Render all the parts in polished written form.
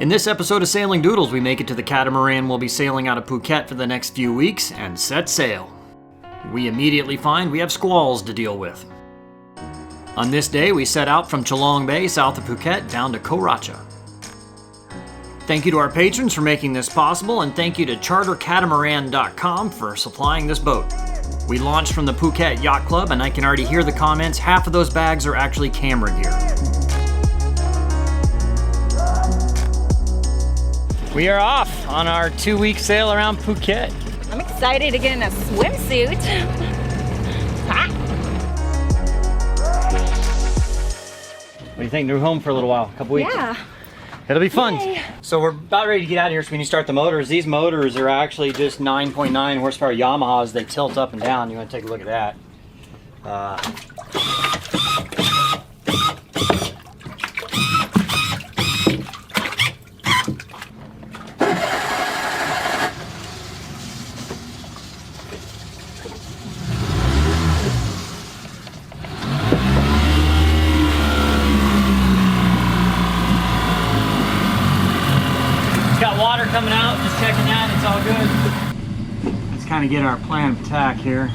In this episode of Sailing Doodles, we make it to the Catamaran. We'll be sailing out of Phuket for the next few weeks and set sail. We immediately find we have squalls to deal with. On this day, we set out from Chalong Bay, south of Phuket, down to Koh Racha. Thank you to our patrons for making this possible, and thank you to chartercatamaran.com for supplying this boat. We launched from the Phuket Yacht Club, and I can already hear the comments. Half of those bags are actually camera gear. We are off on our 2-week sail around Phuket. I'm excited to get in a swimsuit. What do you think? We're home for a little while, a couple weeks. Yeah. It'll be fun. Yay. So we're about ready to get out of here. So when you start the motors, these motors are actually just 9.9 horsepower Yamahas. They tilt up and down. You want to take a look at that. Got water coming out, just checking that, it's all good. Let's kind of get our plan of attack here.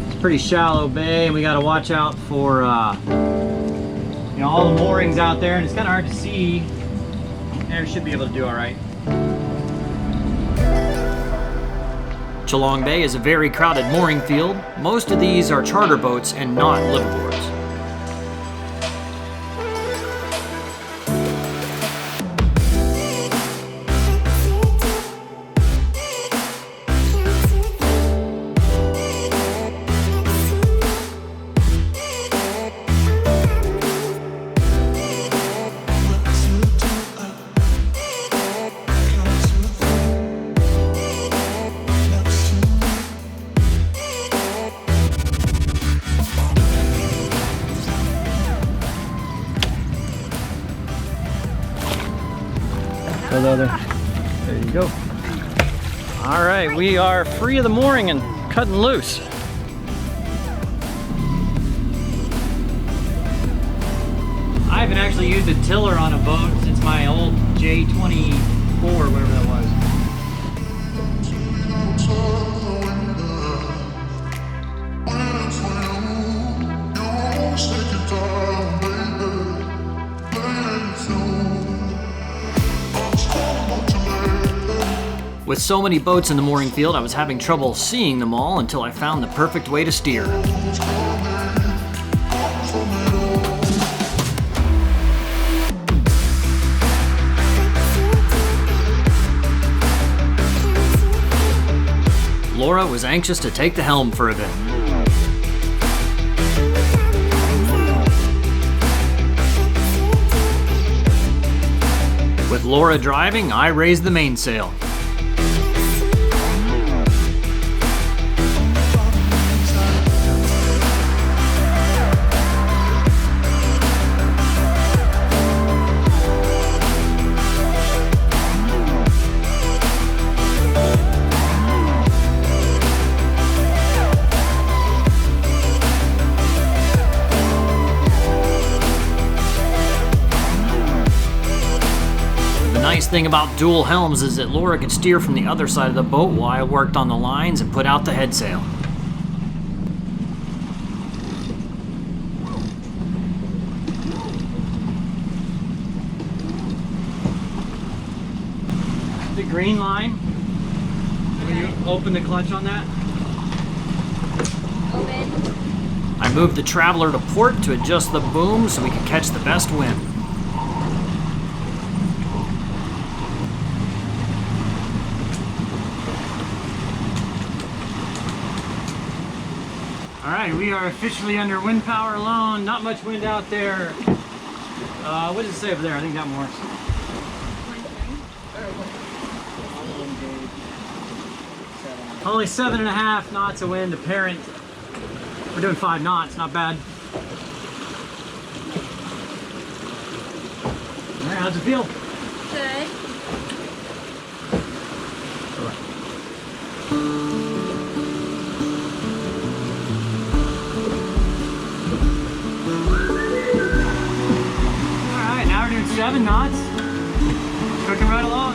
It's a pretty shallow bay, and we got to watch out for all the moorings out there, and it's kind of hard to see. There, should be able to do all right. Chalong Bay is a very crowded mooring field. Most of these are charter boats and not liveaboards. There you go. All right, we are free of the mooring and cutting loose. I haven't actually used a tiller on a boat since my old J24, whatever that was. With so many boats in the mooring field, I was having trouble seeing them all until I found the perfect way to steer. Laura was anxious to take the helm for a bit. With Laura driving, I raised the mainsail. The nice thing about dual helms is that Laura could steer from the other side of the boat while I worked on the lines and put out the headsail. The green line, when you open the clutch on that. Open. I moved the Traveler to port to adjust the boom so we could catch the best wind. Alright, we are officially under wind power alone. Not much wind out there. What does it say over there? I think that more. Only 7.5 knots of wind apparent. We're doing 5 knots, not bad. Alright, how's it feel? Good. 1.7 knots. Cooking right along.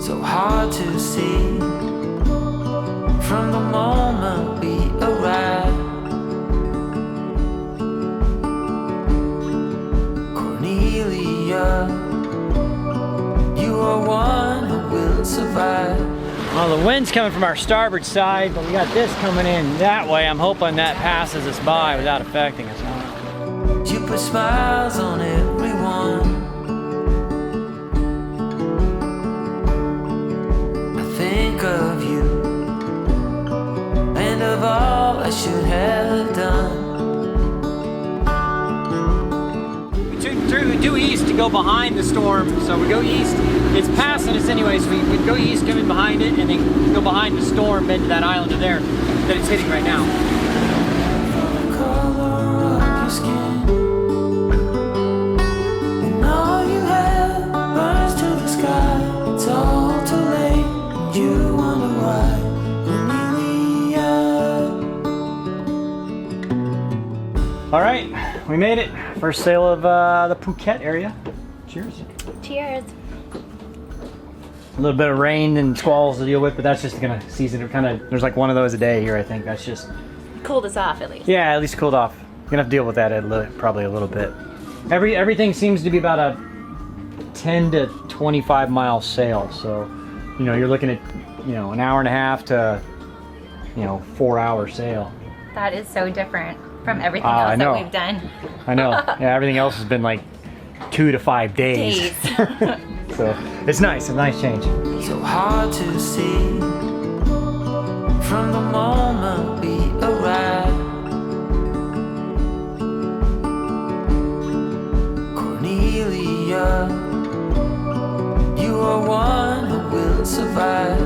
So hard to see from the moment we arrived. You are one who will survive. Well, the wind's coming from our starboard side, but we got this coming in that way. I'm hoping that passes us by without affecting us. You put smiles on everyone. I think of you and of all I should have done. Due east to go behind the storm, so we go east. It's passing us anyway, so we go east, come in behind it, and then go behind the storm, bend to that island of there that it's hitting right now. The color of your skin, and all you have burns to the sky. It's all too late, and you wonder why. All right, we made it. First sail of the Phuket area. Cheers. Cheers. A little bit of rain and squalls to deal with, but that's just gonna season it. There's like one of those a day here, I think. That's just Cooled us off at least. Yeah, at least cooled off. Gonna have to deal with that probably a little bit. Everything seems to be about a 10 to 25 mile sail, so you're looking at an hour and a half to 4-hour sail. That is so different from everything else that we've done. I know. Yeah, everything else has been like 2 to 5 days. So it's nice, a nice change. So hard to see from the moment we arrived. Cornelia, you are one who will survive.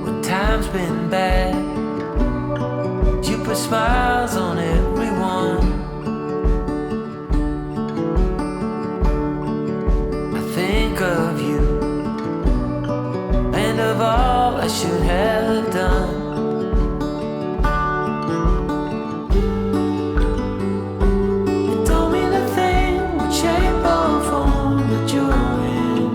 When time's been bad, you put smiles on everyone. Think of you and of all I should have done. It don't mean a thing what shape or form that you're in,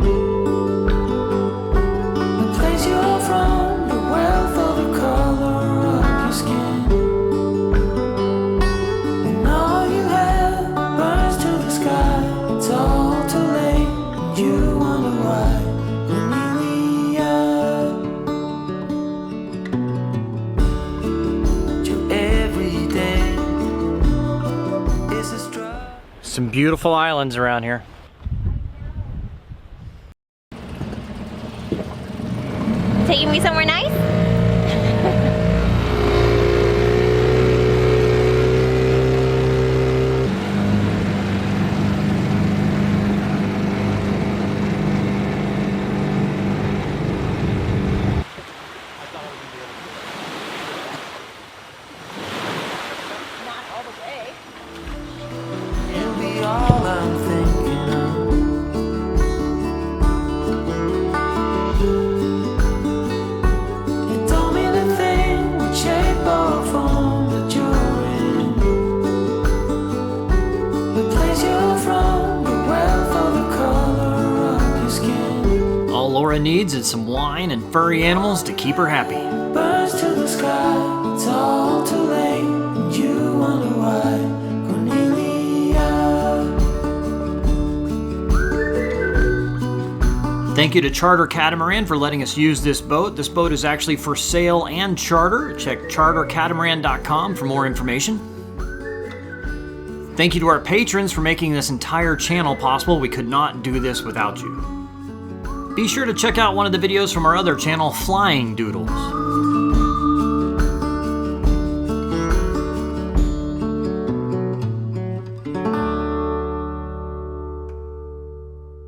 the place you're from, your wealth or the color of your skin, and all you have burns to the sky. It's all too late. You wonder why, Cornelia. Your everyday is a struggle. Some beautiful islands around here. Taking me somewhere nice? You'll be all I'm thinking of. It don't mean a thing what shape or form that you're in, the place you're from, the wealth or the color of your skin. All Laura needs is some wine and furry animals to keep her happy. Burns to the sky, it's all too late, and you wonder why, Cornelia. Thank you to Charter Catamaran for letting us use this boat. This boat is actually for sale and charter. Check chartercatamaran.com for more information. Thank you to our patrons for making this entire channel possible. We could not do this without you. Be sure to check out one of the videos from our other channel, Flying Doodles.